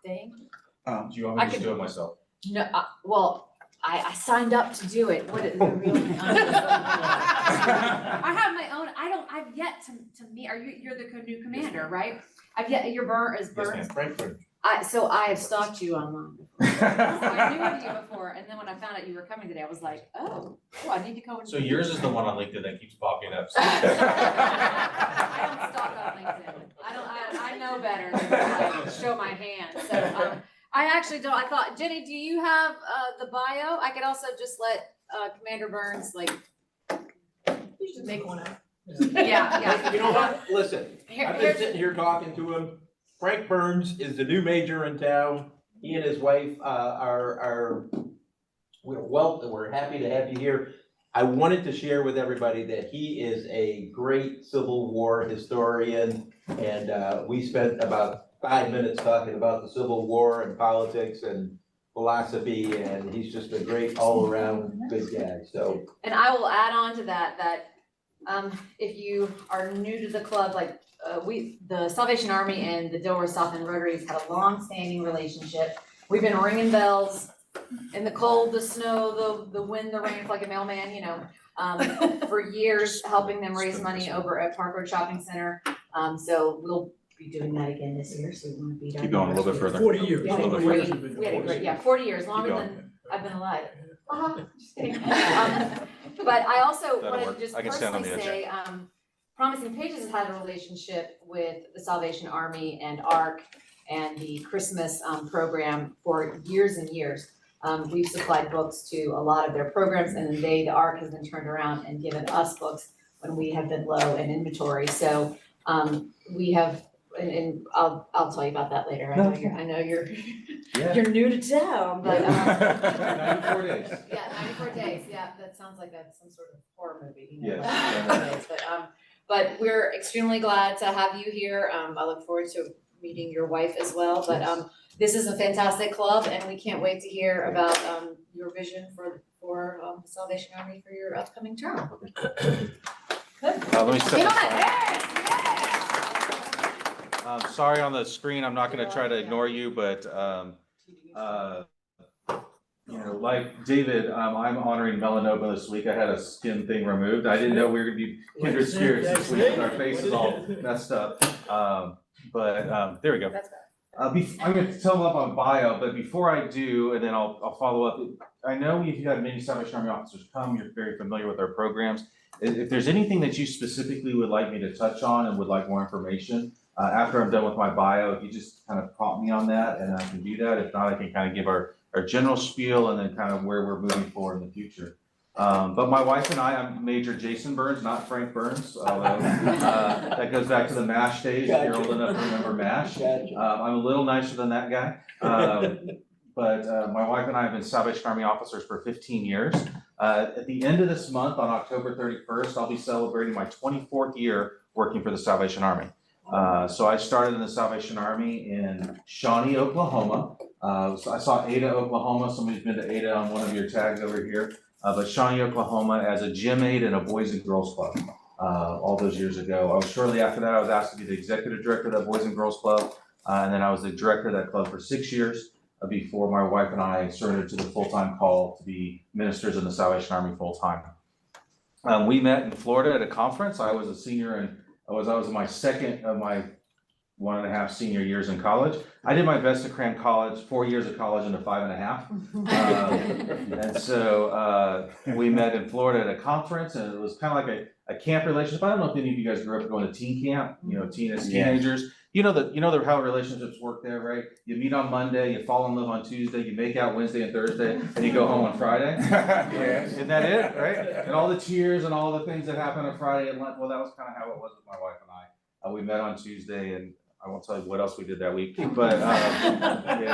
thing. Do you want me to just do it myself? No, well, I signed up to do it. What is really? I have my own. I've yet to meet. You're the new commander, right? I've yet. Your Burns. Yes, ma'am. So I have stalked you online before. So I knew of you before, and then when I found out you were coming today, I was like, oh, I need to go. So yours is the one on LinkedIn that keeps popping up. I don't stalk on LinkedIn. I know better than to like show my hand. So I actually don't. I thought, Jenny, do you have the bio? I could also just let Commander Burns like. You should make one up. Yeah. You know what? Listen, I've been sitting here talking to him. Frank Burns is the new major in town. He and his wife we're happy to have you here. I wanted to share with everybody that he is a great Civil War historian, and we spent about 5 minutes talking about the Civil War and politics and philosophy, and he's just a great all-around good guy. So, and I will add on to that if you are new to the club, like the Salvation Army and the Delaware South End Rotary has had a long-standing relationship. We've been ringing bells in the cold, the snow, the wind, the rain, like a mailman, for years, helping them raise money over at Park Road Shopping Center. So we'll be doing that again this year. So we want to be done. Keep going a little bit further. 40 years. We had a great, 40 years, longer than I've been alive. Just kidding. But I also wanted to just personally say, Promising Pages has had a relationship with the Salvation Army and ARC and the Christmas program for years and years. We've supplied books to a lot of their programs, and the ARC has been turned around and given us books when we have been low in inventory. So we have, and I'll tell you about that later. I know you're you're new to town, but 94 days. Yeah, 94 days. Yeah, that sounds like some sort of horror movie. Yes. But we're extremely glad to have you here. I look forward to meeting your wife as well. But this is a fantastic club, and we can't wait to hear about your vision for the Salvation Army for your upcoming term. Good. Let me set Get on this. Sorry on the screen, I'm not going to try to ignore you, but like David, I'm honoring melanoma this week. I had a skin thing removed. I didn't know we were going to be kindred spirits this week with our faces all messed up. But there we go. I'm going to tell them up on bio, but before I do, and then I'll follow up. I know we've had many Salvation Army officers come. You're very familiar with our programs. If there's anything that you specifically would like me to touch on and would like more information, after I'm done with my bio, if you just kind of prompt me on that, and I can do that. If not, I can kind of give our general spiel and then kind of where we're moving forward in the future. But my wife and I'm Major Jason Burns, not Frank Burns, although that goes back to the MASH days, if you're old enough to remember MASH. I'm a little nicer than that guy. But my wife and I have been Salvation Army officers for 15 years. At the end of this month, on October 31st, I'll be celebrating my 24th year working for the Salvation Army. So I started in the Salvation Army in Shawnee, Oklahoma. So I saw Ada, Oklahoma. Somebody's been to Ada on one of your tags over here. But Shawnee, Oklahoma, as a gym aide in a Boys and Girls Club all those years ago. Shortly after that, I was asked to be the executive director of that Boys and Girls Club. And then I was the director of that club for 6 years before my wife and I started to the full-time call to be ministers in the Salvation Army full-time. We met in Florida at a conference. I was a senior and I was my second of my 1.5 senior years in college. I did my best to cram 4 years of college into 5.5. And so we met in Florida at a conference, and it was kind of like a camp relationship. I don't know if any of you guys grew up going to teen camp, teenagers. You know how relationships work there, right? You meet on Monday, you fall in love on Tuesday, you make out Wednesday and Thursday, and you go home on Friday. Isn't that it, right? And all the tears and all the things that happen on Friday and lunch. Well, that was kind of how it was with my wife and I. We met on Tuesday, and I won't tell you what else we did that week, but and they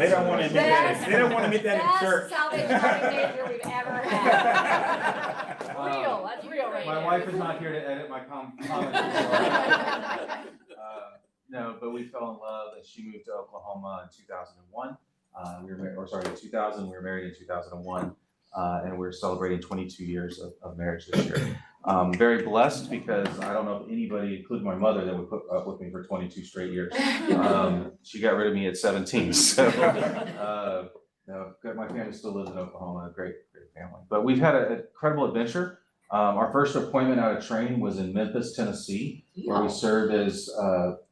don't want to admit that. They don't want to admit that in church. Best Salvation Army major we've ever had. That's real right My there. wife is not here to edit my comments. No, but we fell in love, and she moved to Oklahoma in 2001. 2000. We were married in 2001, and we're celebrating 22 years of marriage this year. Very blessed because I don't know if anybody, including my mother, that would put up with me for 22 straight years. She got rid of me at 17, so no, my family still lives in Oklahoma, a great family. But we've had an incredible adventure. Our first appointment out of training was in Memphis, Tennessee, where we served as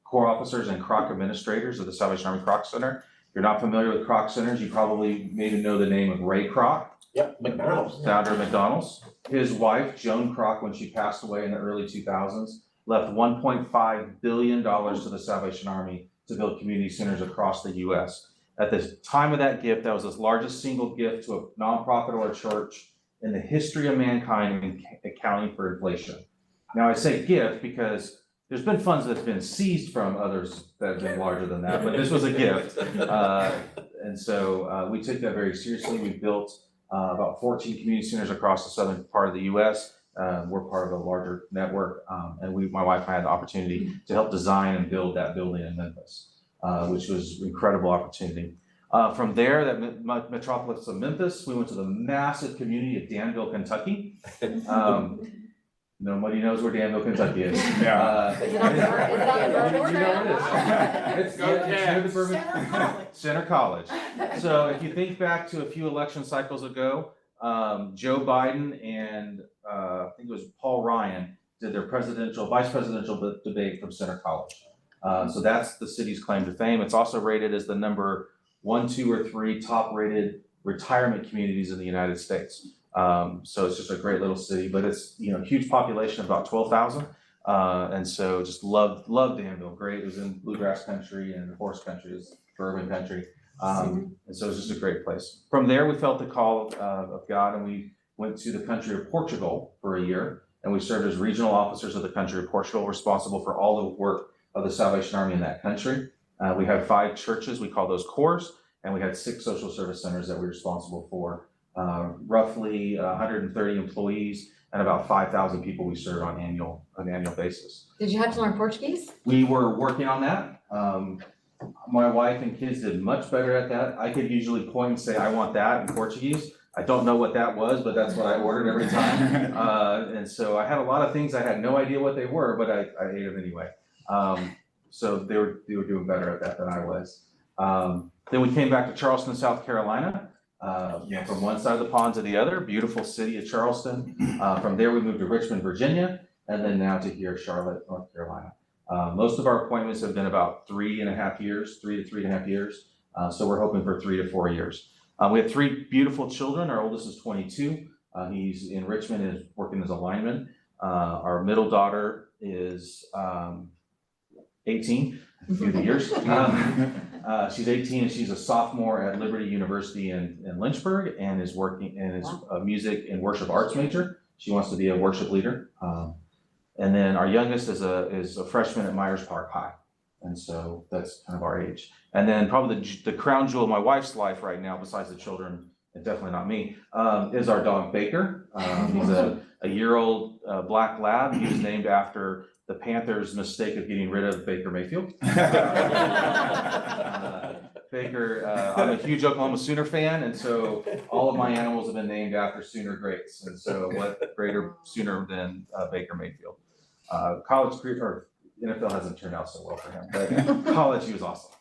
Corps officers and Kroc administrators of the Salvation Army Kroc Center. If you're not familiar with Kroc Centers, you probably maybe know the name of Ray Kroc. Yep, McDonald's. Founder of McDonald's. His wife, Joan Kroc, when she passed away in the early 2000s, left $1.5 billion to the Salvation Army to build community centers across the U.S. At the time of that gift, that was the largest single gift to a nonprofit or a church in the history of mankind in accounting for inflation. Now I say gift because there's been funds that's been seized from others that have been larger than that, but this was a gift. And so we took that very seriously. We built about 14 community centers across the southern part of the U.S. We're part of a larger network, and my wife and I had the opportunity to help design and build that building in Memphis, which was an incredible opportunity. From there, that metropolis of Memphis, we went to the massive community of Danville, Kentucky. Nobody knows where Danville, Kentucky is. Yeah. Is it on the Bourbon Trail? It's near the Bourbon Center College. So if you think back to a few election cycles ago, Joe Biden and I think it was Paul Ryan did their vice presidential debate from Center College. So that's the city's claim to fame. It's also rated as the number 1, 2, or 3 top rated retirement communities in the United States. So it's just a great little city, but it's, huge population of about 12,000. And so just loved Danville. Great. It was in bluegrass country and horse country, is bourbon country. And so it's just a great place. From there, we felt the call of God, and we went to the country of Portugal for a year, and we served as regional officers of the country of Portugal, responsible for all the work of the Salvation Army in that country. We had 5 churches, we call those corps, and we had 6 social service centers that we were responsible for. Roughly 130 employees and about 5,000 people we serve on an annual basis. Did you have to learn Portuguese? We were working on that. My wife and kids did much better at that. I could usually point and say, I want that in Portuguese. I don't know what that was, but that's what I ordered every time. And so I had a lot of things I had no idea what they were, but I ate them anyway. So they were doing better at that than I was. Then we came back to Charleston, South Carolina. From one side of the pond to the other, beautiful city of Charleston. From there, we moved to Richmond, Virginia, and then now to here, Charlotte, North Carolina. Most of our appointments have been about 3.5 years, 3 to 3.5 years. So we're hoping for 3 to 4 years. We have 3 beautiful children. Our oldest is 22. He's in Richmond and is working as a lineman. Our middle daughter is 18, a few of the years. She's 18 and she's a sophomore at Liberty University in Lynchburg and is working and is a music and worship arts major. She wants to be a worship leader. And then our youngest is a freshman at Myers Park High. And so that's kind of our age. And then probably the crown jewel of my wife's life right now, besides the children, and definitely not me, is our dog Baker. He's a year-old black lab. He was named after the Panthers' mistake of getting rid of Baker Mayfield. Baker, I'm a huge Oklahoma Sooner fan, and so all of my animals have been named after Sooner greats. And so what greater Sooner than Baker Mayfield? College career, or NFL hasn't turned out so well for him, but college, he was awesome.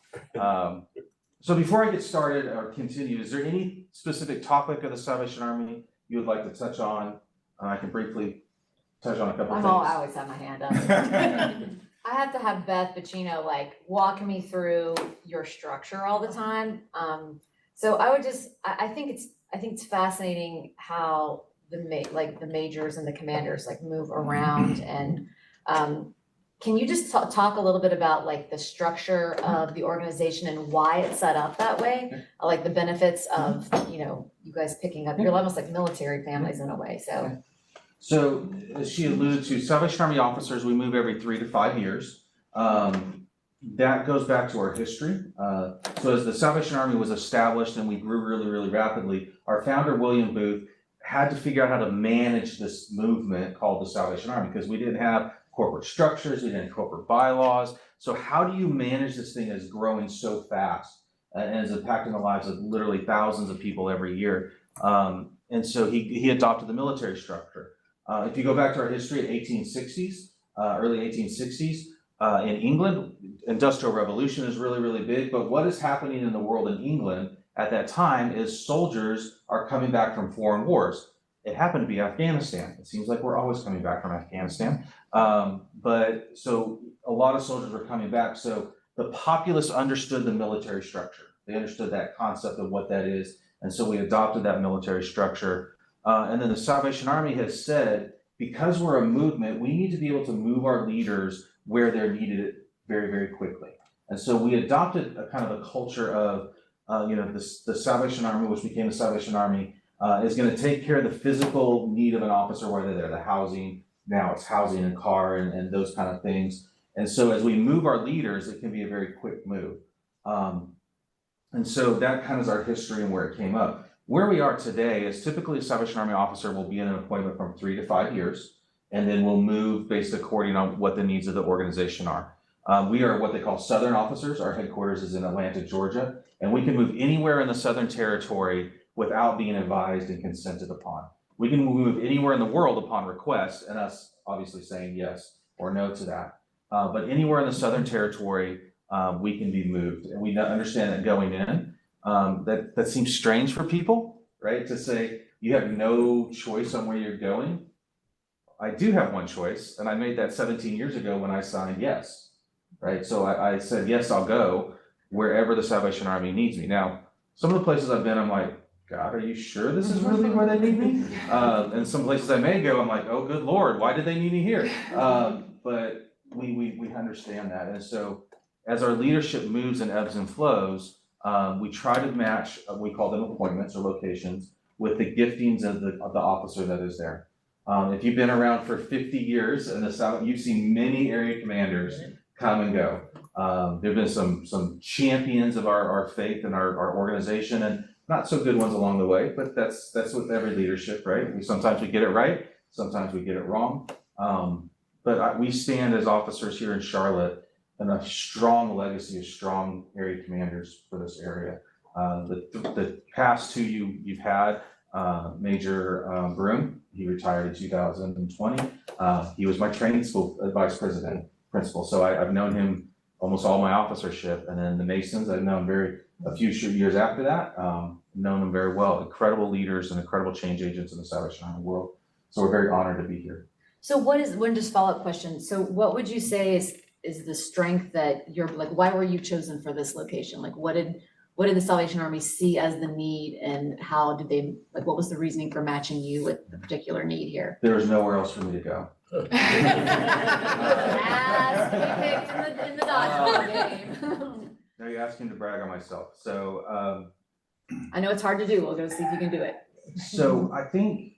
So before I get started or continue, is there any specific topic of the Salvation Army you would like to touch on? I can briefly touch on a couple things. I always have my hand up. I have to have Beth Bacino walk me through your structure all the time. So I would I think it's fascinating how the majors and the commanders move around, and can you just talk a little bit about the structure of the organization and why it's set up that way? The benefits of you guys picking up, you're almost like military families in a way. So as she alluded to, Salvation Army officers, we move every 3 to 5 years. That goes back to our history. So as the Salvation Army was established and we grew really, really rapidly, our founder, William Booth, had to figure out how to manage this movement called the Salvation Army, because we didn't have corporate structures, we didn't have corporate bylaws. So how do you manage this thing that's growing so fast and is impacting the lives of literally thousands of people every year? And so he adopted the military structure. If you go back to our history at 1860s, early 1860s, in England, Industrial Revolution is really, really big, but what is happening in the world in England at that time is soldiers are coming back from foreign wars. It happened to be Afghanistan. It seems like we're always coming back from Afghanistan. But so a lot of soldiers were coming back. So the populace understood the military structure. They understood that concept of what that is. And so we adopted that military structure. And then the Salvation Army has said, because we're a movement, we need to be able to move our leaders where they're needed very, very quickly. And so we adopted a kind of a culture of, the Salvation Army, which became the Salvation Army, is going to take care of the physical need of an officer, whether they're the housing, now it's housing and car and those kind of things. And so as we move our leaders, it can be a very quick move. And so that kind of is our history and where it came up. Where we are today is typically a Salvation Army officer will be in an appointment from 3 to 5 years, and then we'll move based according on what the needs of the organization are. We are what they call Southern officers. Our headquarters is in Atlanta, Georgia, and we can move anywhere in the Southern Territory without being advised and consented upon. We can move anywhere in the world upon request, and us obviously saying yes or no to that. But anywhere in the Southern Territory, we can be moved. And we understand that going in, that seems strange for people, right? To say you have no choice on where you're going. I do have one choice, and I made that 17 years ago when I signed yes, right? So I said, yes, I'll go wherever the Salvation Army needs me. Now, some of the places I've been, I'm like, God, are you sure this is really where they need me? And some places I may go, I'm like, oh, good Lord, why did they need me here? But we understand that. And so as our leadership moves and ebbs and flows, we try to match, we call them appointments or locations, with the giftings of the officer that is there. If you've been around for 50 years in the South, you've seen many area commanders come and go. There have been some champions of our faith and our organization, and not so good ones along the way, but that's with every leadership, right? Sometimes we get it right, sometimes we get it wrong. But we stand as officers here in Charlotte in a strong legacy of strong area commanders for this area. The past two you've had, Major Broom, he retired in 2020. He was my training school vice principal. So I've known him almost all my officership. And then the Masons, I've known a few years after that, known them very well. Incredible leaders and incredible change agents in the Salvation Army world. So we're very honored to be here. So one just follow-up question. So what would you say is the strength that you're like, why were you chosen for this location? Like what did the Salvation Army see as the need, and how did they, like, what was the reasoning for matching you with the particular need here? There was nowhere else for me to go. As we picked in the dodgeball game. Now you're asking to brag on myself. So I know it's hard to do. We'll go see if you can do it. So I think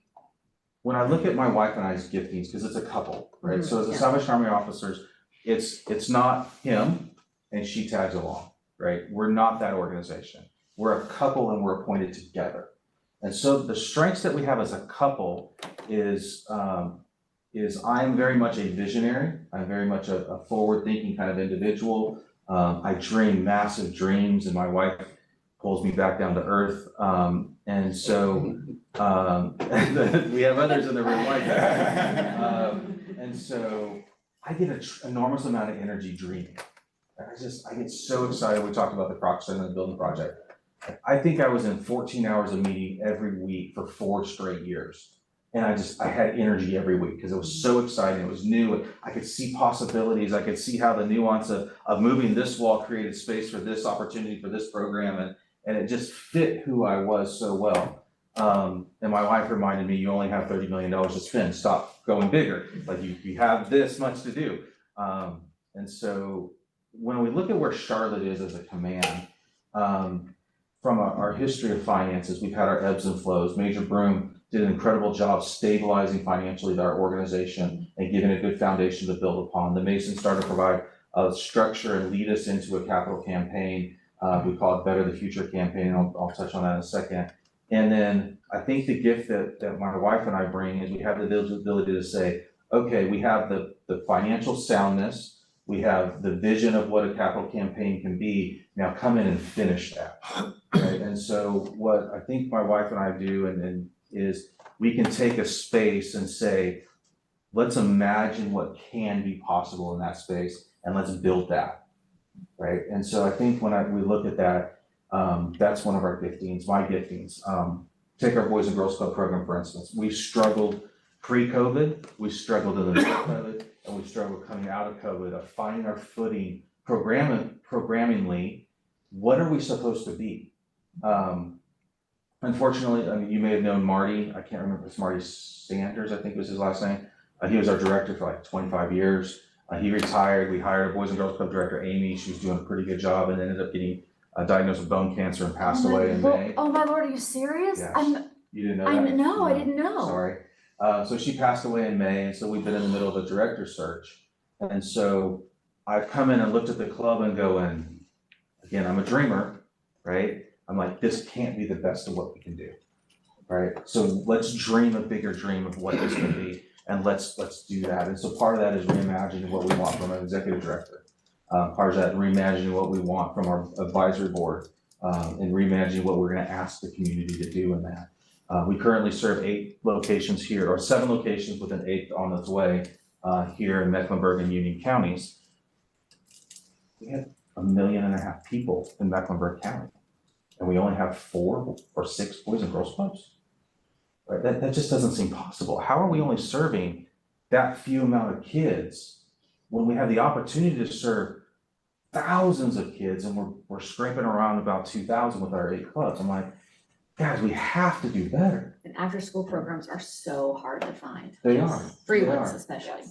when I look at my wife and I's giftings, because it's a couple, right? So as a Salvation Army officers, it's not him and she tags along, right? We're not that organization. We're a couple and we're appointed together. And so the strengths that we have as a couple is I'm very much a visionary. I'm very much a forward-thinking kind of individual. I dream massive dreams, and my wife pulls me back down to earth. And so we have others in the room like that. And so I get an enormous amount of energy dreaming. I get so excited. We talked about the Kroc Center and the building project. I think I was in 14 hours of meeting every week for 4 straight years. And I had energy every week because it was so exciting. It was new. I could see possibilities. I could see how the nuance of moving this wall created space for this opportunity for this program. And it just fit who I was so well. And my wife reminded me, you only have $30 million to spend. Stop going bigger. Like you have this much to do. And so when we look at where Charlotte is as a command, from our history of finances, we've had our ebbs and flows. Major Broom did an incredible job stabilizing financially our organization and giving a good foundation to build upon. The Masons started to provide a structure and lead us into a capital campaign. We call it Better the Future campaign. I'll touch on that in a second. And then I think the gift that my wife and I bring is we have the ability to say, okay, we have the financial soundness, we have the vision of what a capital campaign can be. Now come in and finish that. Right? And so what I think my wife and I do, and is we can take a space and say, let's imagine what can be possible in that space and let's build that, right? And so I think when we look at that, that's one of our giftings, my giftings. Take our Boys and Girls Club program, for instance. We struggled pre-COVID, we struggled in the middle of COVID, and we struggled coming out of COVID of finding our footing programmingly. What are we supposed to be? Unfortunately, I mean, you may have known Marty. I can't remember if it's Marty Sanders, I think was his last name. He was our director for like 25 years. He retired. We hired a Boys and Girls Club director, Amy. She was doing a pretty good job and ended up getting diagnosed with bone cancer and passed away in May. Oh my Lord, are you serious? Yes. You didn't know that? No, I didn't know. Sorry. So she passed away in May, and so we've been in the middle of a director search. And so I've come in and looked at the club and going, again, I'm a dreamer, right? I'm like, this can't be the best of what we can do, right? So let's dream a bigger dream of what this can be, and let's do that. And so part of that is reimagining what we want from an executive director. Part of that, reimagining what we want from our advisory board, and reimagining what we're going to ask the community to do in that. We currently serve 8 locations here, or 7 locations with an 8th on its way here in Mecklenburg and Union counties. We have 1.5 million people in Mecklenburg County, and we only have 4 or 6 Boys and Girls Clubs. Right? That just doesn't seem possible. How are we only serving that few amount of kids when we have the opportunity to serve thousands of kids, and we're scraping around about 2,000 with our 8 clubs? I'm like, guys, we have to do better. And after school programs are so hard to find. They are. Free They ones are. especially.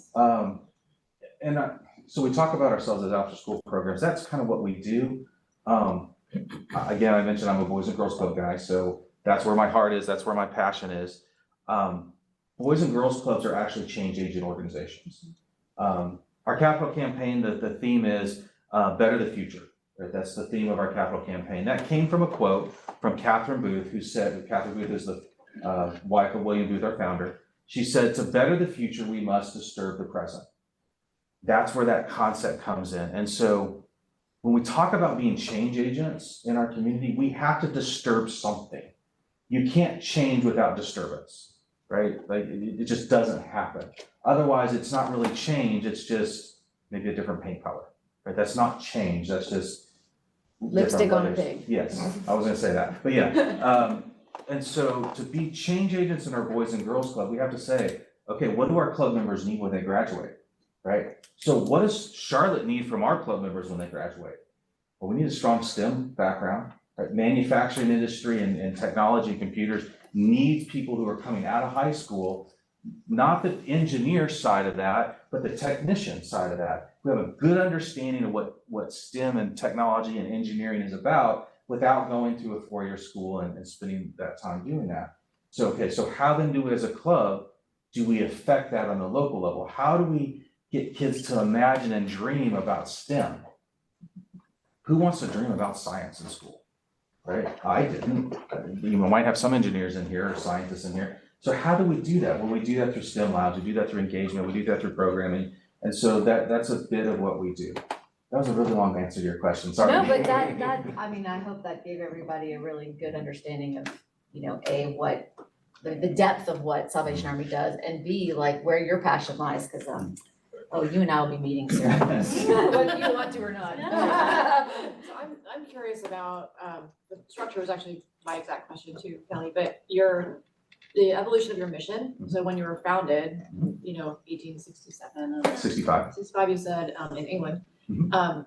So we talk about ourselves as after school programs. That's kind of what we do. Again, I mentioned I'm a Boys and Girls Club guy, so that's where my heart is. That's where my passion is. Boys and Girls Clubs are actually change agent organizations. Our capital campaign, the theme is Better the Future. Right? That's the theme of our capital campaign. That came from a quote from Catherine Booth, who said, Catherine Booth is the wife of William Booth, our founder. She said, to better the future, we must disturb the present. That's where that concept comes in. And so when we talk about being change agents in our community, we have to disturb something. You can't change without disturbance, right? Like it just doesn't happen. Otherwise, it's not really change. It's just maybe a different paint color, right? That's not change. That's just Lipstick on a pig. Yes, I was gonna say that, but yeah. And so to be change agents in our Boys and Girls Club, we have to say, okay, what do our club members need when they graduate, right? So what does Charlotte need from our club members when they graduate? Well, we need a strong STEM background, right? Manufacturing industry and technology and computers needs people who are coming out of high school, not the engineer side of that, but the technician side of that. We have a good understanding of what STEM and technology and engineering is about without going to a 4-year school and spending that time doing that. So, okay, so how then do we as a club, do we affect that on the local level? How do we get kids to imagine and dream about STEM? Who wants to dream about science in school, right? I didn't. You might have some engineers in here or scientists in here. So how do we do that? Well, we do that through STEM labs, we do that through engagement, we do that through programming. And so that's a bit of what we do. That was a really long answer to your question, sorry. No, but that, I mean, I hope that gave everybody a really good understanding of, you know, A, what, the depth of what Salvation Army does, and B, like where your passion lies, because, oh, you and I will be meeting soon. Whether you want to or not. So I'm curious about, the structure was actually my exact question too, Kelly, but the evolution of your mission. So when you were founded, you know, 1867. 65 you said, in England. How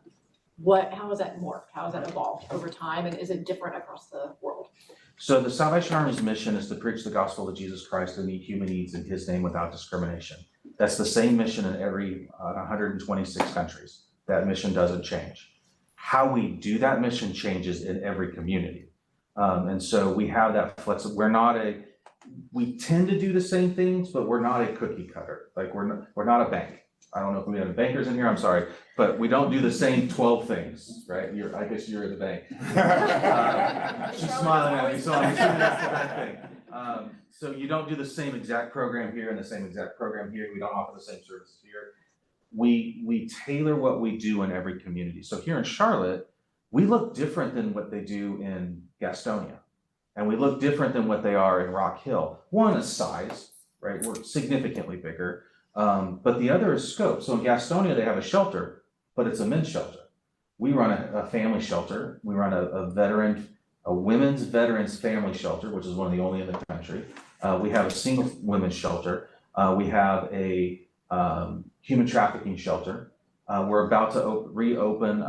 has that morphed? How has that evolved over time? And is it different across the world? So the Salvation Army's mission is to preach the gospel of Jesus Christ and meet human needs in his name without discrimination. That's the same mission in every 126 countries. That mission doesn't change. How we do that mission changes in every community. And so we have that flexibility. We tend to do the same things, but we're not a cookie cutter. Like we're not a bank. I don't know if we have bankers in here, I'm sorry, but we don't do the same 12 things, right? I guess you're in the bank. She's smiling at me, so I'm assuming that's the right thing. So you don't do the same exact program here and the same exact program here. We don't offer the same services here. We tailor what we do in every community. So here in Charlotte, we look different than what they do in Gastonia. and we look different than what they are in Rock Hill. One is size, right? We're significantly bigger, but the other is scope. So in Gastonia, they have a shelter, but it's a men's shelter. We run a family shelter. We run a women's veterans family shelter, which is one of the only in the country. We have a single women's shelter. We have a human trafficking shelter. We're about to reopen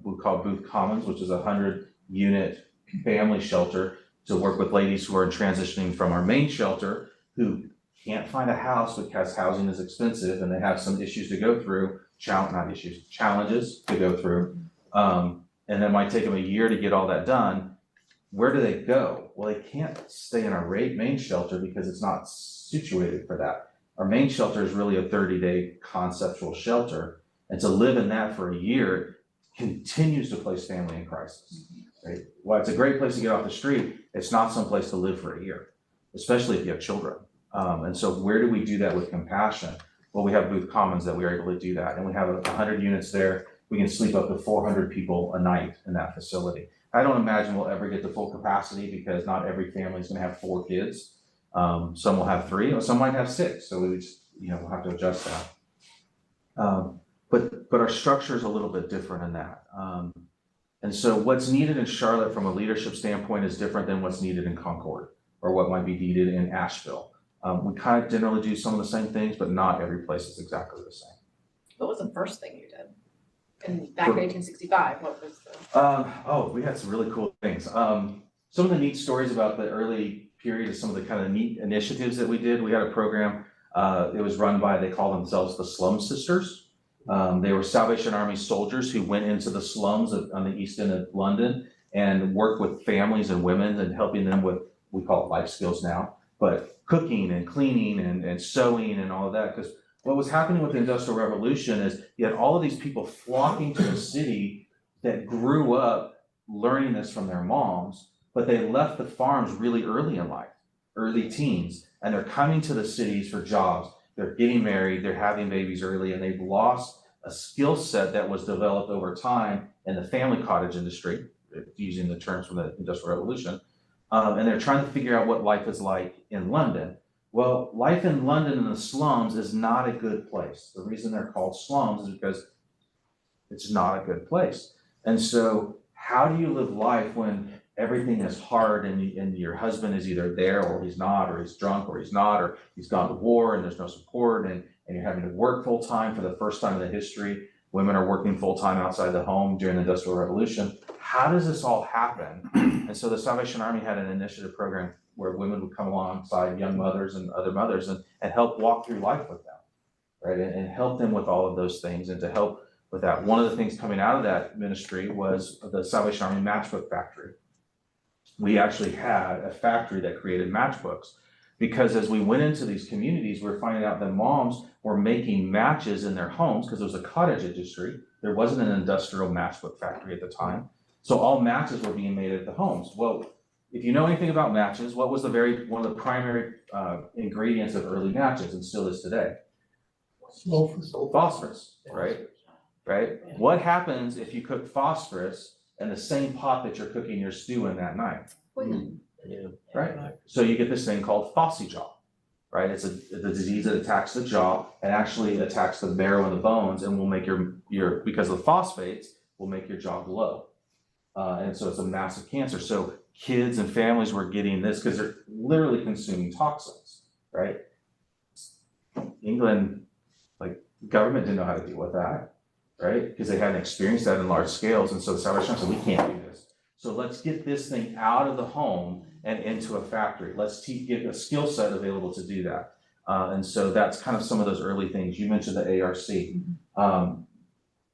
we call Booth Commons, which is a 100-unit family shelter to work with ladies who are transitioning from our main shelter who can't find a house because housing is expensive and they have some issues to go through, challenges to go through. And it might take them a year to get all that done. Where do they go? Well, they can't stay in our main shelter because it's not situated for that. Our main shelter is really a 30-day conceptual shelter. And to live in that for a year continues to place family in crisis, right? While it's a great place to get off the street, it's not some place to live for a year, especially if you have children. And so where do we do that with compassion? Well, we have Booth Commons that we are able to do that. And we have 100 units there. We can sleep up to 400 people a night in that facility. I don't imagine we'll ever get to full capacity because not every family is going to have 4 kids. Some will have 3, or some might have 6. So we just, we'll have to adjust that. But our structure is a little bit different in that. And so what's needed in Charlotte from a leadership standpoint is different than what's needed in Concord or what might be needed in Asheville. We kind of generally do some of the same things, but not every place is exactly the same. What was the first thing you did? Back in 1865, what was the? We had some really cool things. Some of the neat stories about the early period of some of the kind of neat initiatives that we did. We had a program, it was run by, they call themselves the Slum Sisters. They were Salvation Army soldiers who went into the slums on the east end of London and worked with families and women and helping them with, we call it life skills now, but cooking and cleaning and sewing and all of that. Because what was happening with the Industrial Revolution is you had all of these people flocking to the city that grew up learning this from their moms, but they left the farms really early in life, early teens, and they're coming to the cities for jobs. They're getting married, they're having babies early, and they've lost a skill set that was developed over time in the family cottage industry, using the terms from the Industrial Revolution, and they're trying to figure out what life is like in London. Well, life in London in the slums is not a good place. The reason they're called slums is because it's not a good place. And so how do you live life when everything is hard and your husband is either there or he's not, or he's drunk or he's not, or he's gone to war and there's no support and you're having to work full time for the first time in the history. Women are working full time outside the home during the Industrial Revolution. How does this all happen? And so the Salvation Army had an initiative program where women would come alongside young mothers and other mothers and help walk through life with them, right? And help them with all of those things and to help with that. One of the things coming out of that ministry was the Salvation Army Matchbook Factory. We actually had a factory that created matchbooks because as we went into these communities, we were finding out that moms were making matches in their homes because there was a cottage industry. There wasn't an industrial matchbook factory at the time. So all matches were being made at the homes. Well, if you know anything about matches, what was one of the primary ingredients of early matches and still is today? Phosphorus, right? Right? What happens if you cook phosphorus in the same pot that you're cooking your stew in that night? Right? So you get this thing called phossy jaw, right? It's a disease that attacks the jaw and actually attacks the marrow and the bones and will make your because of the phosphates, will make your jaw glow. And so it's a massive cancer. So kids and families were getting this because they're literally consuming toxins, right? England, like government didn't know how to deal with that, right? Because they hadn't experienced that in large scales. And so the Salvation Army said, we can't do this. So let's get this thing out of the home and into a factory. Let's get a skill set available to do that. And so that's kind of some of those early things. You mentioned the ARC.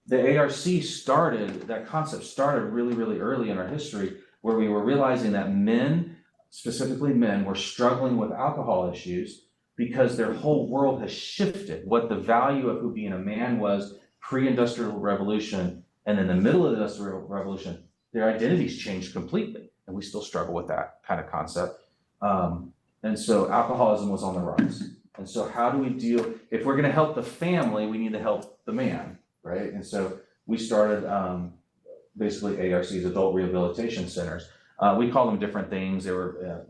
The ARC that concept started really, really early in our history where we were realizing that men, specifically men, were struggling with alcohol issues because their whole world has shifted. What the value of who being a man was pre-industrial revolution and in the middle of the industrial revolution, their identities changed completely. And we still struggle with that kind of concept. And so alcoholism was on the rise. And so how do we deal, if we're gonna help the family, we need to help the man, right? And so we started basically ARCs, adult rehabilitation centers. We call them different things. They were,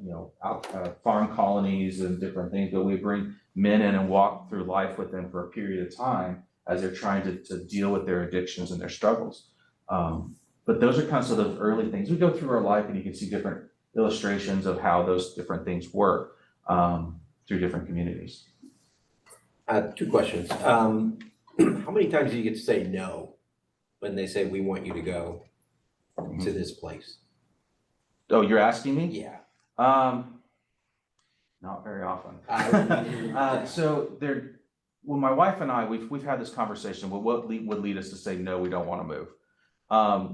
farm colonies and different things, but we bring men in and walk through life with them for a period of time as they're trying to deal with their addictions and their struggles. But those are kind of those early things. We go through our life and you can see different illustrations of how those different things work through different communities. 2 questions. How many times do you get to say no when they say, we want you to go to this place? Oh, you're asking me? Yeah. Not very often. So when my wife and I, we've had this conversation, well, what would lead us to say, no, we don't want to move?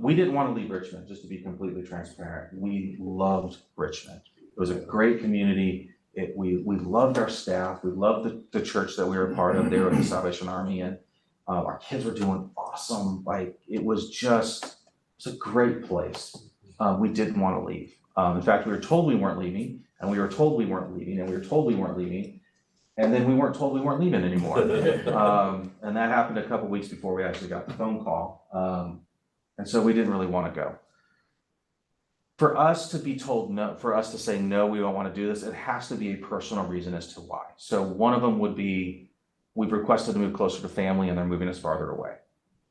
We didn't want to leave Richmond, just to be completely transparent. We loved Richmond. It was a great community. We loved our staff. We loved the church that we were a part of. They were the Salvation Army, and our kids were doing awesome. Like, it was a great place. We didn't want to leave. In fact, we were told we weren't leaving, and we were told we weren't leaving, and we were told we weren't leaving, and then we weren't told we weren't leaving anymore. And that happened a couple weeks before we actually got the phone call. And so we didn't really want to go. For us to be told no, for us to say, no, we don't want to do this, it has to be a personal reason as to why. So one of them would be, we've requested to move closer to family and they're moving us farther away,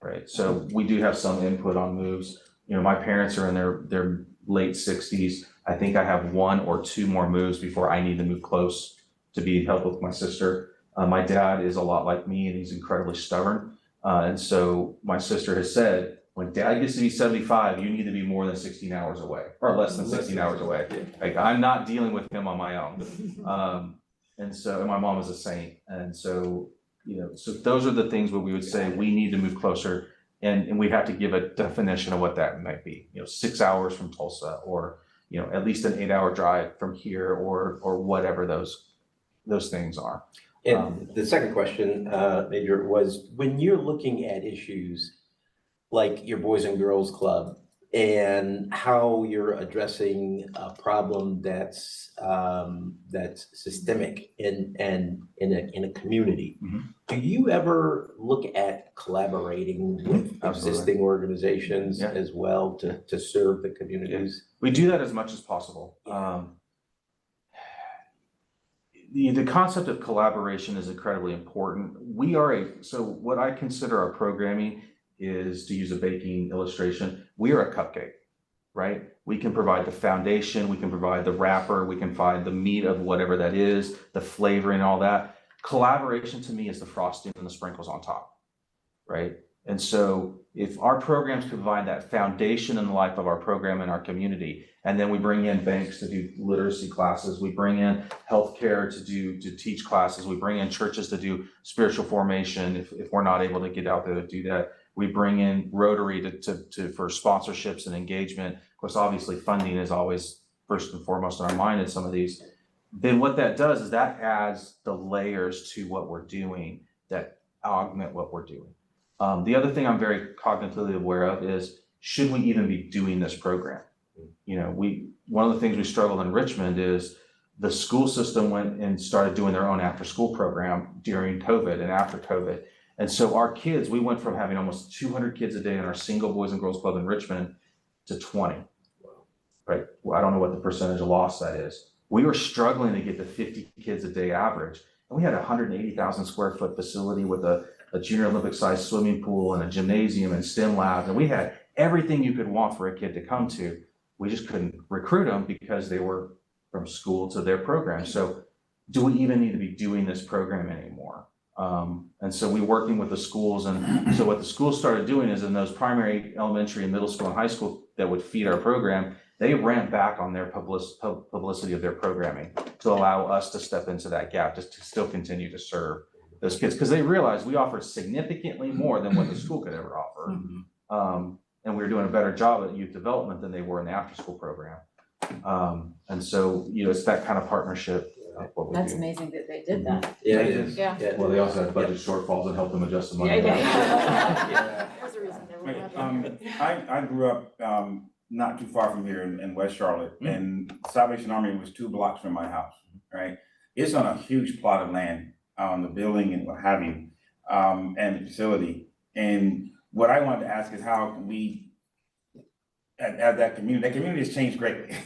right? So we do have some input on moves. My parents are in their late 60s. I think I have 1 or 2 more moves before I need to move close to be help with my sister. My dad is a lot like me and he's incredibly stubborn. And so my sister has said, when dad gets to be 75, you need to be more than 16 hours away or less than 16 hours away. Like, I'm not dealing with him on my own. And my mom is a saint. And so, so those are the things where we would say we need to move closer, and we have to give a definition of what that might be. 6 hours from Tulsa, or, at least an 8-hour drive from here, or whatever those things are. And the second question, Major, was when you're looking at issues like your Boys and Girls Club and how you're addressing a problem that's systemic in a community. Mm-hmm. Do you ever look at collaborating with existing organizations as well to serve the communities? Yeah. We do that as much as possible. The concept of collaboration is incredibly important. So what I consider our programming is, to use a baking illustration, we are a cupcake, right? We can provide the foundation, we can provide the wrapper, we can provide the meat of whatever that is, the flavoring, all that. Collaboration to me is the frosting and the sprinkles on top, right? And so if our programs provide that foundation in the life of our program and our community, and then we bring in banks to do literacy classes, we bring in healthcare to teach classes, we bring in churches to do spiritual formation if we're not able to get out there to do that. We bring in Rotary for sponsorships and engagement. Of course, obviously funding is always first and foremost in our mind in some of these. Then what that does is that adds the layers to what we're doing that augment what we're doing. The other thing I'm very cognitively aware of is, should we even be doing this program? One of the things we struggle in Richmond is the school system went and started doing their own after school program during COVID and after COVID. And so our kids, we went from having almost 200 kids a day in our single Boys and Girls Club in Richmond to 20, right? Well, I don't know what the percentage of loss that is. We were struggling to get to 50 kids a day average. And we had a 180,000 square foot facility with a junior Olympic sized swimming pool and a gymnasium and STEM lab. And we had everything you could want for a kid to come to. We just couldn't recruit them because they were from school to their program. So do we even need to be doing this program anymore? And so we're working with the schools, and so what the schools started doing is, in those primary, elementary, and middle school and high school that would feed our program, they ramped back on their publicity of their programming to allow us to step into that gap, just to still continue to serve those kids, because they realized we offered significantly more than what the school could ever offer. Mm-hmm. And we were doing a better job at youth development than they were in the after school program. And so, it's that kind of partnership. That's amazing that they did that. Yeah, it is. Yeah. Well, they also had budget shortfalls that helped them adjust the money. There's a reason they were I grew up not too far from here in West Charlotte, and Salvation Army was 2 blocks from my house, right? It's on a huge plot of land, the building and what have you, and the facility. And what I wanted to ask is, how can we at that community has changed greatly.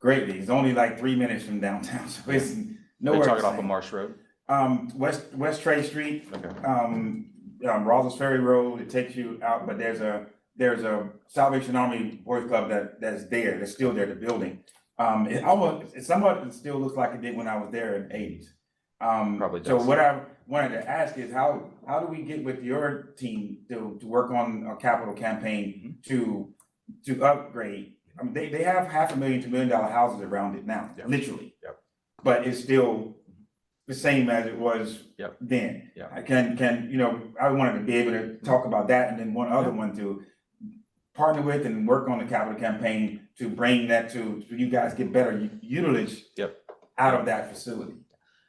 Greatly. It's only like 3 minutes from downtown, so it's nowhere. They're talking off of Marsh Road? West Trade Street, Okay. Rawlins Ferry Road, it takes you out, but there's a Salvation Army Boys Club that's still there, the building. It somewhat still looks like it did when I was there in the 80s. Probably does. So what I wanted to ask is how do we get with your team to work on a capital campaign to upgrade? I mean, they have $500,000 to $1 million houses around it now, literally. Yep. But it's still the same as it was then. Yeah. I can I wanted to be able to talk about that, and then one other one to partner with and work on the capital campaign to bring that to you guys get better utilage out of that facility.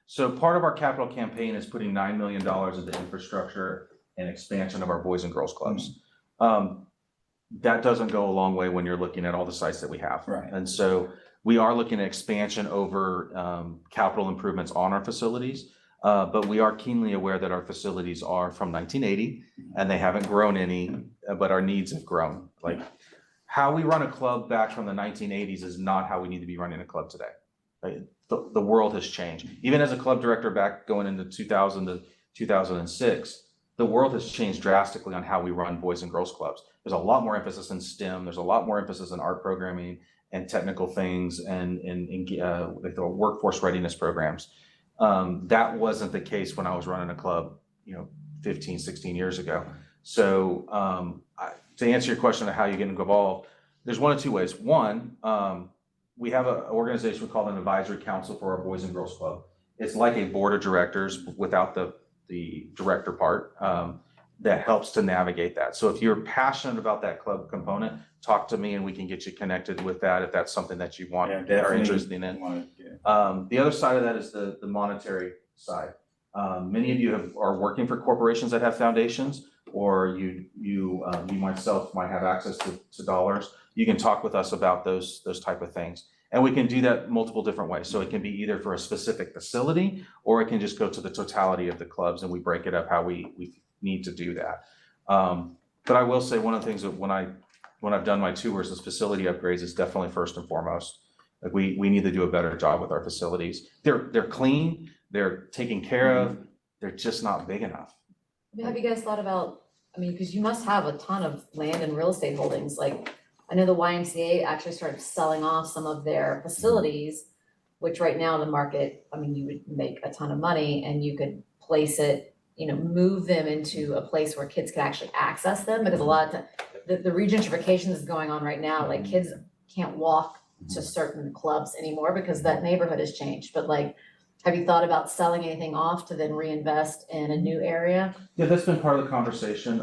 So part of our capital campaign is putting $9 million into infrastructure and expansion of our Boys and Girls Clubs. That doesn't go a long way when you're looking at all the sites that we have. Right. And so we are looking at expansion over capital improvements on our facilities, but we are keenly aware that our facilities are from 1980 and they haven't grown any, but our needs have grown. Like how we run a club back from the 1980s is not how we need to be running a club today. Right? The world has changed. Even as a club director back going into 2000 to 2006, the world has changed drastically on how we run Boys and Girls Clubs. There's a lot more emphasis in STEM. There's a lot more emphasis in art programming and technical things and like the workforce readiness programs. That wasn't the case when I was running a club, 15, 16 years ago. So to answer your question of how you get involved, there's one of two ways. One, we have an organization we call an advisory council for our Boys and Girls Club. It's like a board of directors without the director part that helps to navigate that. So if you're passionate about that club component, talk to me and we can get you connected with that if that's something that you want and are interested in. The other side of that is the monetary side. Many of you are working for corporations that have foundations, or you myself might have access to dollars. You can talk with us about those type of things. And we can do that multiple different ways. So it can be either for a specific facility, or it can just go to the totality of the clubs and we break it up how we need to do that. But I will say one of the things that when I've done my tours, is facility upgrades is definitely first and foremost. Like we need to do a better job with our facilities. They're clean, they're taken care of, they're just not big enough. Have you guys thought about, because you must have a ton of land and real estate holdings, like I know the YMCA actually started selling off some of their facilities, which right now the market, you would make a ton of money and you could place it, move them into a place where kids could actually access them, because a lot of times the regentrification is going on right now, like kids can't walk to certain clubs anymore because that neighborhood has changed. But like, have you thought about selling anything off to then reinvest in a new area? Yeah, that's been part of the conversation.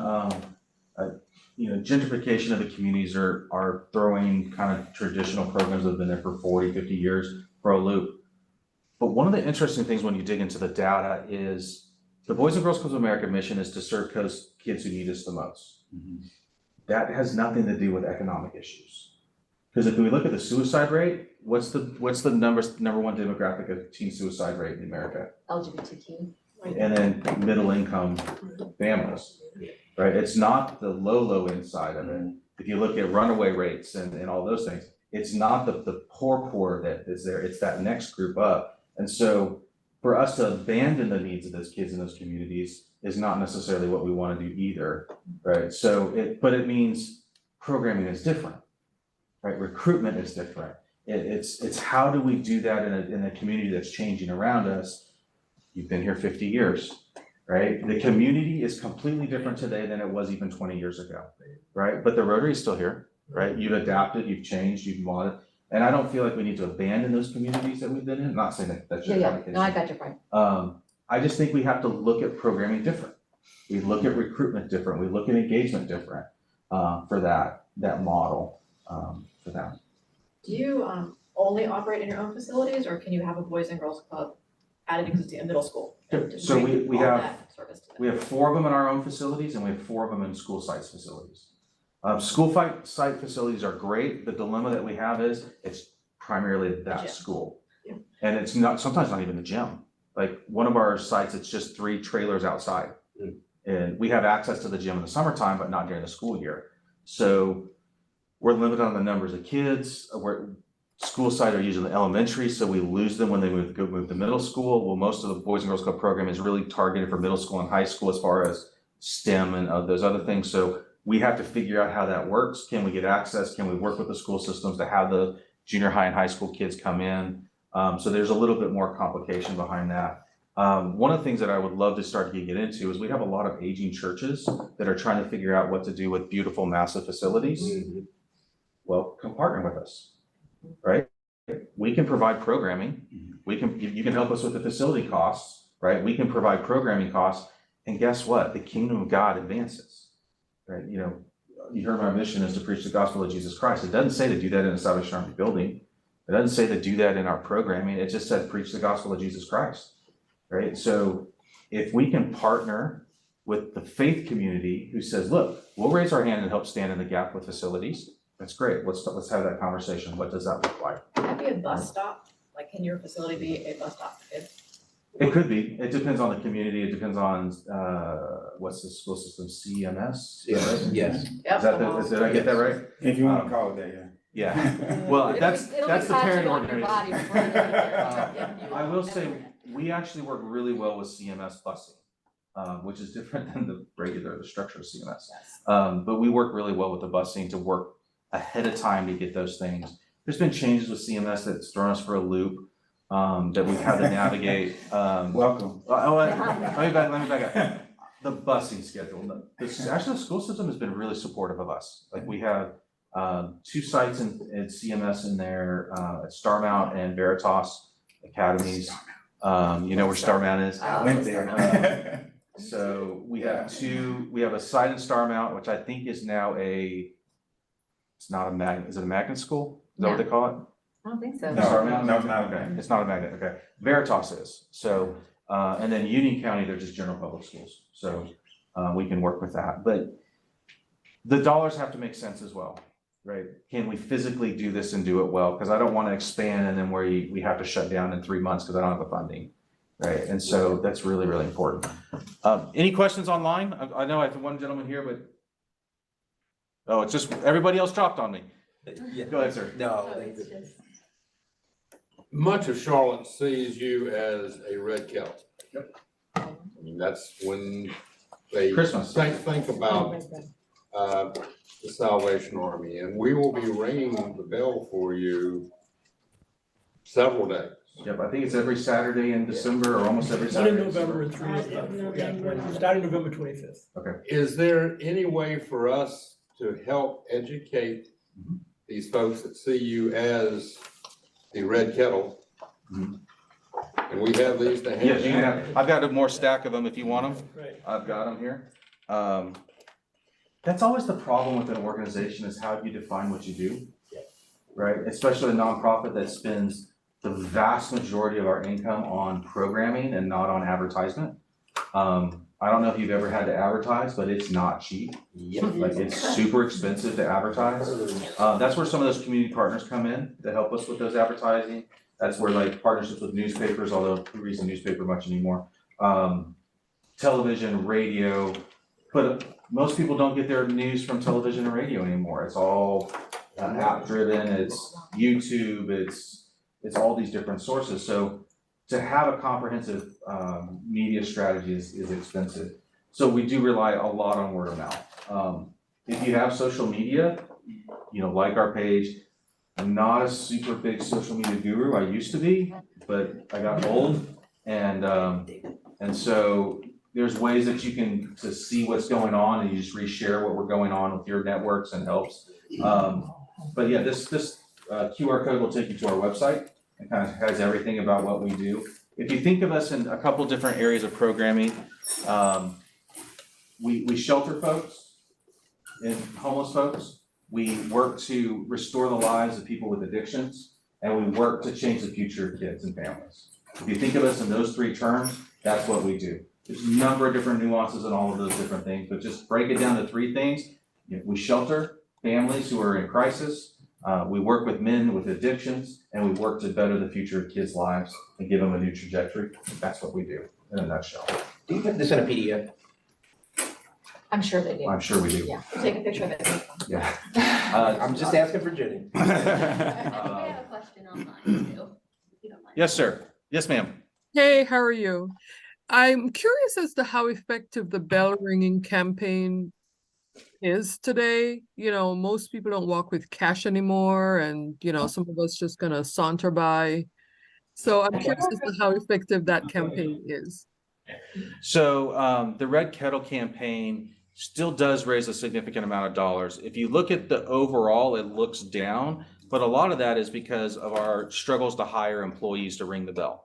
Gentrification of the communities are throwing kind of traditional programs that have been there for 40, 50 years for a loop. But one of the interesting things when you dig into the data is the Boys and Girls Clubs of America mission is to serve kids who need us the most. That has nothing to do with economic issues. Because if we look at the suicide rate, what's the number one demographic of teen suicide rate in America? LGBTQ. And then middle income families. Right, it's not the low end side of it. If you look at runaway rates and all those things, it's not the poor that is there, it's that next group up. And so for us to abandon the needs of those kids in those communities is not necessarily what we want to do either, right? So but it means programming is different, right? Recruitment is different. It's how do we do that in a community that's changing around us? You've been here 50 years. Right? The community is completely different today than it was even 20 years ago, right? But the Rotary is still here, right? You've adapted, you've changed, you've modded. And I don't feel like we need to abandon those communities that we've been in. I'm not saying that should Yeah. No, I got your point. I just think we have to look at programming different. We look at recruitment different. We look at engagement different for that model for that. Do you only operate in your own facilities, or can you have a Boys and Girls Club at an existing middle school? So we have 4 of them in our own facilities, and we have 4 of them in school sites facilities. School site facilities are great. The dilemma that we have is it's primarily that school. Yeah. And it's sometimes not even the gym. Like one of our sites, it's just 3 trailers outside. And we have access to the gym in the summertime, but not during the school year. So we're limited on the numbers of kids. School site are usually elementary, so we lose them when they move to middle school. Well, most of the Boys and Girls Club program is really targeted for middle school and high school as far as STEM and those other things. So we have to figure out how that works. Can we get access? Can we work with the school systems to have the junior high and high school kids come in? So there's a little bit more complication behind that. One of the things that I would love to start to get into is we have a lot of aging churches that are trying to figure out what to do with beautiful, massive facilities. Mm-hmm. Well, come partner with us. Right? We can provide programming. You can help us with the facility costs, right? We can provide programming costs. And guess what? The kingdom of God advances, right? You know, you heard my mission is to preach the gospel of Jesus Christ. It doesn't say to do that in a Salvation Army building. It doesn't say to do that in our programming. It just said preach the gospel of Jesus Christ, right? So if we can partner with the faith community who says, look, we'll raise our hand and help stand in the gap with facilities. That's great. Let's have that conversation. What does that look like? Can that be a bus stop? Like, can your facility be a bus stop for kids? It could be. It depends on the community. It depends on what's the school system, CMS? Yes. Yep. Did I get that right? If you want to call it that, yeah. Yeah. Well, that's the parent organization. organization. I will say we actually work really well with CMS busing, which is different than the structure of CMS. But we work really well with the busing to work ahead of time to get those things. There's been changes with CMS that's thrown us for a loop that we've had to navigate. Welcome. Let me back up. The busing schedule. Actually, the school system has been really supportive of us. Like we have 2 sites in CMS in there at Starmount and Veritas Academies. You know where Starmount is? I went there. So we have a site in Starmount, which I think is now it's not a magnet. Is it a magnet school? Is that what they call it? I don't think so. No, Starmount? no, it's not. Okay, it's not a magnet. Okay. Veritas is. So, and then Union County, they're just general public schools. So we can work with that. But the dollars have to make sense as well, right? Can we physically do this and do it well? Because I don't want to expand and then we have to shut down in 3 months because I don't have the funding, right? And so that's really, really important. Any questions online? I know I have one gentleman here, but it's just everybody else dropped on me. Yeah. Go ahead, sir. No. Much of Charlotte sees you as a red kettle. Yep. I mean, that's when they Christmas. think about the Salvation Army, and we will be ringing the bell for you several days. Yep, I think it's every Saturday in December or almost every Starting Saturday. November starting November 25th. Is there any way for us to help educate these folks that see you as the red kettle? Mhm. And we have these to hand Yes, you can out. have, I've got a more stack of them if you want them. Right. I've got them here. That's always the problem with an organization is how do you define what you do? Right, especially a nonprofit that spends the vast majority of our income on programming and not on advertisement. I don't know if you've ever had to advertise, but it's not cheap. Yep. Like it's super expensive to advertise. That's where some of those community partners come in to help us with those advertising. That's where like partnerships with newspapers, although who reads the newspaper much anymore? Television, radio, but most people don't get their news from television and radio anymore. It's all app driven, it's YouTube, it's all these different sources. So to have a comprehensive media strategy is expensive. So we do rely a lot on word of mouth. If you have social media, like our page, I'm not a super big social media guru. I used to be, but I got old. And so there's ways that you can to see what's going on and you just reshare what we're going on with your networks and helps. But yeah, this QR code will take you to our website and kind of has everything about what we do. If you think of us in a couple different areas of programming, we shelter folks and homeless folks. We work to restore the lives of people with addictions, and we work to change the future of kids and families. If you think of us in those 3 terms, that's what we do. There's a number of different nuances in all of those different things, but just break it down to 3 things. We shelter families who are in crisis. We work with men with addictions, and we work to better the future of kids' lives and give them a new trajectory. That's what we do in a nutshell. Do you put this in a PDF? I'm sure they do. I'm sure we do. Yeah. Take a picture of it. Yeah. I'm just asking for Jenny. I think we have a question online too, if you don't mind. Yes, sir. Yes, ma'am. Hey, how are you? I'm curious as to how effective the bell ringing campaign is today. You know, most people don't walk with cash anymore, and some of us just gonna saunter by. So I'm curious as to how effective that campaign is. So the Red Kettle campaign still does raise a significant amount of dollars. If you look at the overall, it looks down, but a lot of that is because of our struggles to hire employees to ring the bell.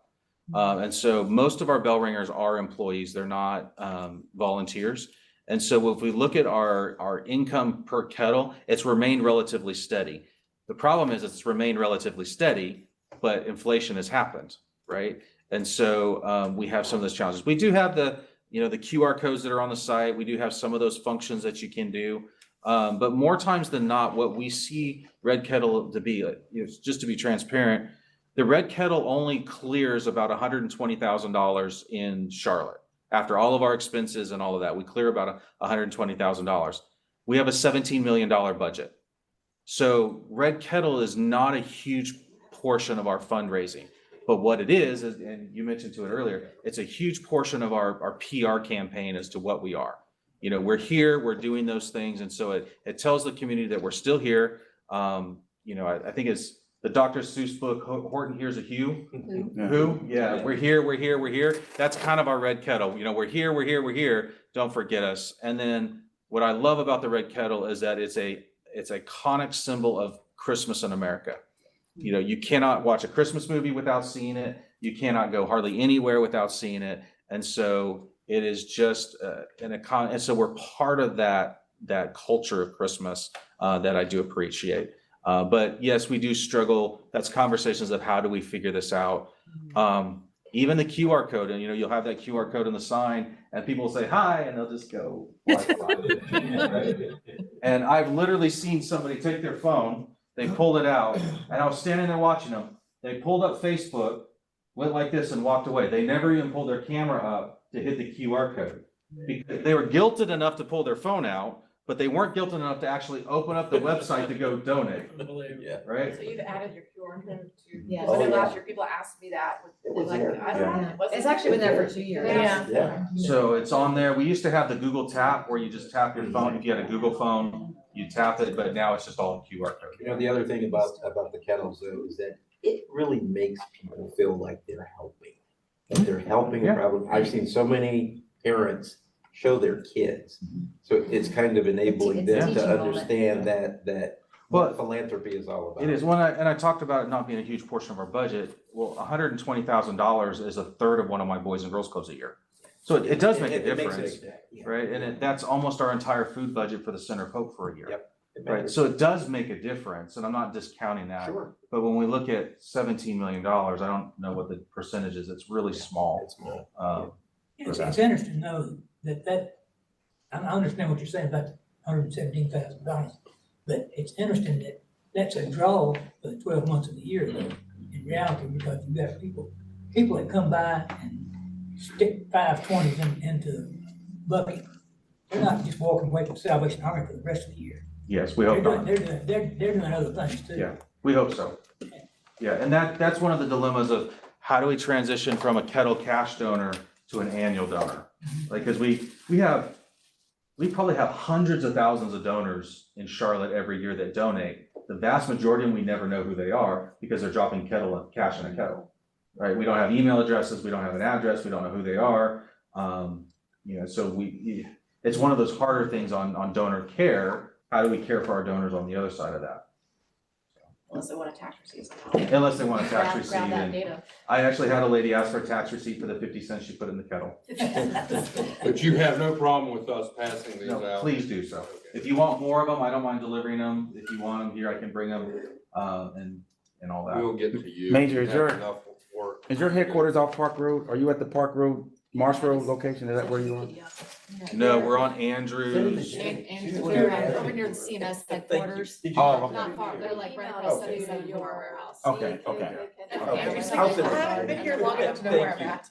And so most of our bell ringers are employees, they're not volunteers. And so if we look at our income per kettle, it's remained relatively steady. The problem is it's remained relatively steady, but inflation has happened, right? And so we have some of those challenges. We do have the QR codes that are on the site. We do have some of those functions that you can do. But more times than not, what we see Red Kettle to be, just to be transparent, the Red Kettle only clears about $120,000 in Charlotte. After all of our expenses and all of that, we clear about $120,000. We have a $17 million budget. So Red Kettle is not a huge portion of our fundraising. But what it is, and you mentioned to it earlier, it's a huge portion of our PR campaign as to what we are. We're here, we're doing those things. And so it tells the community that we're still here. I think it's the Dr. Seuss book, Horton Hears a Who. Who? Yeah, we're here. That's kind of our Red Kettle. We're here. Don't forget us. And then what I love about the Red Kettle is that it's a iconic symbol of Christmas in America. You cannot watch a Christmas movie without seeing it. You cannot go hardly anywhere without seeing it. And so it is just an icon. And so we're part of that culture of Christmas that I do appreciate. But yes, we do struggle. That's conversations of how do we figure this out? Even the QR code, and you'll have that QR code on the sign and people will say hi and they'll just go. And I've literally seen somebody take their phone, they pulled it out, and I was standing there watching them. They pulled up Facebook, went like this and walked away. They never even pulled their camera up to hit the QR code. Because they were guilted enough to pull their phone out, but they weren't guilted enough to actually open up the website to go donate. Yeah. Right? So you've added your QR code to, Yeah. I know Oh, last yeah. year, people asked me that. It was Like, there. I don't know. Yeah. what's It's the- actually been there for 2 years. Yeah. So it's on there. We used to have the Google Tap where you just tap your phone. If you had a Google phone, you tap it, but now it's just all QR code. The other thing about the kettles though is that it really makes people feel like they're helping. That they're helping a Yeah. problem. I've seen so many parents show their kids. So it's kind of enabling It's a them to teaching moment. understand that Well, what philanthropy is all about. It is one, and I talked about it not being a huge portion of our budget. Well, $120,000 is a third of one of my Boys and Girls Clubs a year. So it does make a It makes difference, yeah. right? And that's almost our entire food budget for the Center of Hope for a year. Yep. It Right, matters. so it does make a difference, and I'm not discounting that. Sure. But when we look at $17 million, I don't know what the percentage is. It's really small. It's small. It's interesting though, I understand what you're saying about $117,000, but it's interesting that that's a draw for the 12 months of the year though, in reality, because you got people that come by and stick 520s into the bucket. They're not just walking away from Salvation Army for the rest of the year. Yes, we hope not. They're doing other things too. Yeah, we hope so. Yeah, and that's one of the dilemmas of how do we transition from a kettle cash donor to an annual donor? Like, because we probably have hundreds of thousands of donors in Charlotte every year that donate. The vast majority of them, we never know who they are because they're dropping cash in a kettle, right? We don't have email addresses, we don't have an address, we don't know who they are. So it's one of those harder things on donor care. How do we care for our donors on the other side of that? Unless they want a tax receipt. Unless they want a tax receipt. Grab that And data. I actually had a lady ask for a tax receipt for the 50 cents she put in the kettle. But you have no problem with us passing these No, out? please do so. Okay. If you want more of them, I don't mind delivering them. If you want them here, I can bring them, and all that. We'll get to you. Major, You is have your- enough work. Is your headquarters off Park Road? Are you at the Park Road, Marsh Road location? Is that where you are? No, we're on Andrews. And we're over near the CMS headquarters. Oh, okay. Not far, they're like right Email across us to 77 your from our warehouse. warehouse. Okay, okay. Andrew's I'll like, send it. I haven't been here long enough to know where I'm at.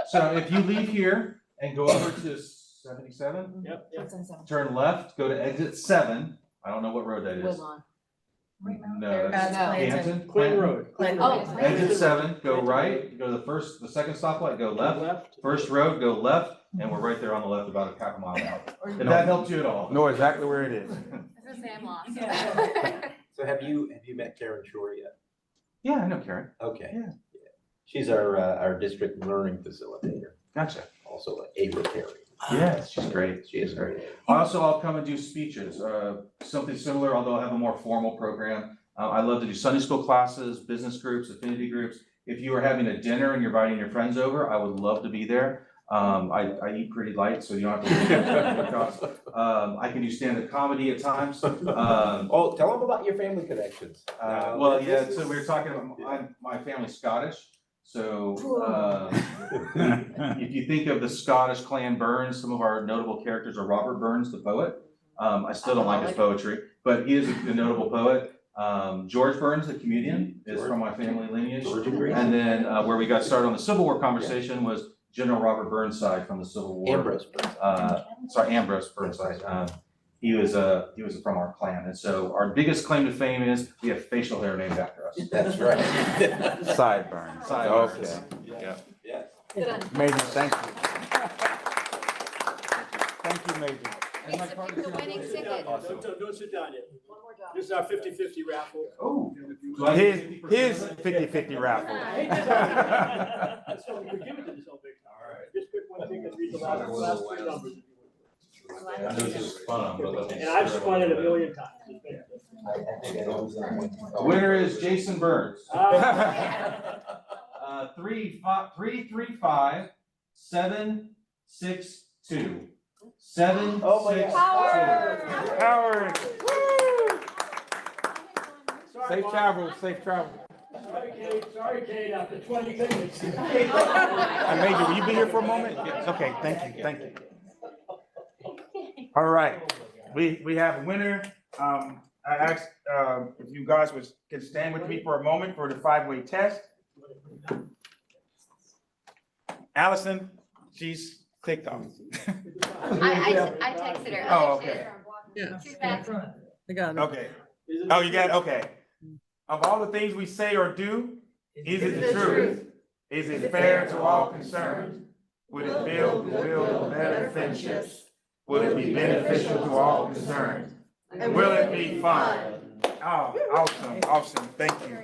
So if you leave here and go over to 77? Yep, yep. Turn left, go to exit 7. I don't know what road that is. Woodlawn. No, that's No. Canton. Clinton Road. Oh, Exit 7, go right, go to the second stoplight, go left. First road, go left, and we're right there on the left, about a half a mile out. If that helps you at all. Know exactly where it is. I was gonna say I'm lost. So have you met Karen Shore yet? Yeah, I know Karen. Okay. Yeah. She's our district learning facilitator, Gotcha. also a Rotary. Yeah, she's great. She is great. Also, I'll come and do speeches, something similar, although I have a more formal program. I love to do Sunday school classes, business groups, affinity groups. If you are having a dinner and you're inviting your friends over, I would love to be there. I eat pretty light, so you don't have to. I can do stand-up comedy at times. Oh, tell them about your family connections. Well, yeah, so we were talking about, my family's Scottish. So, if you think of the Scottish clan Burns, some of our notable characters are Robert Burns, the poet. I still don't like his poetry, but he is a notable poet. George Burns, the comedian, is from my family lineage. And then where we got started on the Civil War conversation was General Robert Burnside from the Civil War. Ambrose Burnside. He was from our clan, and so our biggest claim to fame is we have facial hair named after us. That's right. Sideburns. Sideburns. Okay. Yeah. Yes. Good on. Major, thank you. Thank you, Major. Please pick the winning ticket. Don't sit down yet. One more job. This is our 50-50 raffle. Oh. His 50-50 raffle. So we could give it to this whole big. All right. Just pick one ticket, read the last three numbers. I know this is fun, but And I've spun it a million times. the winner is Jason Burns. 335 762. 762. Oh my God. Howard. Sorry, Safe Mark. travel, safe travel. Sorry, Kate, after 20 tickets. Major, will you be here for a moment? Okay, thank you, thank you. All right, we have a winner. I asked if you guys can stand with me for a moment for the 5-way test. Allison, she's clicked off. I texted her. Oh, okay. Yeah, Too bad. I got it. Okay. Oh, you got it? Okay. Of all the things we say or do, is it the truth? Is it fair to all concerned? Would it build goodwill, better friendships? Will it be beneficial to all concerned? And will it be fun? Oh, awesome, awesome. Thank you.